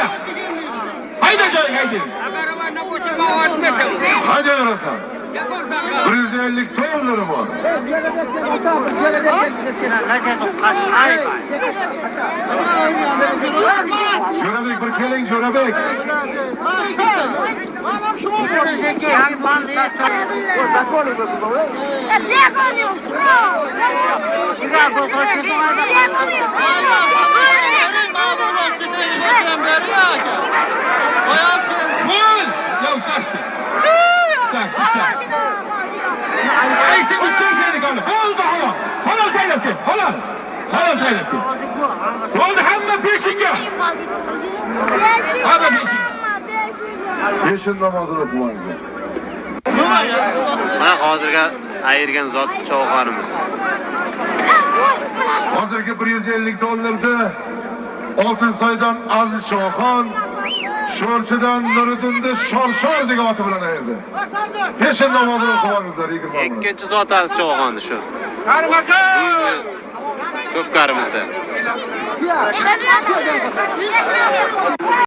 hayda. Hayda joyga hayda. Hayda yarasan. 150 tonları var. Jörabek bir keling Jörabek. Vur! Ya şaştı. Şaştı. Ayşe bu söz verdik ona. Oldu hala. Halal taylepti. Halal taylepti. Oldu hamma peşinge. Hamma peşinge. Peşin namazını okumayın. Mana hozirga ayirgan zot cho'g'onimiz. Hozirgi 150 dollarda Oltinsoydan Aziz Cho'g'on, Sho'rchidan Nuriddinni Shor degan oti bilan ayirdi. Peşin namazını okumaysizlar 20 minut. Ikkinchi zot Aziz cho'g'onni shu. Ko'pkarimizda.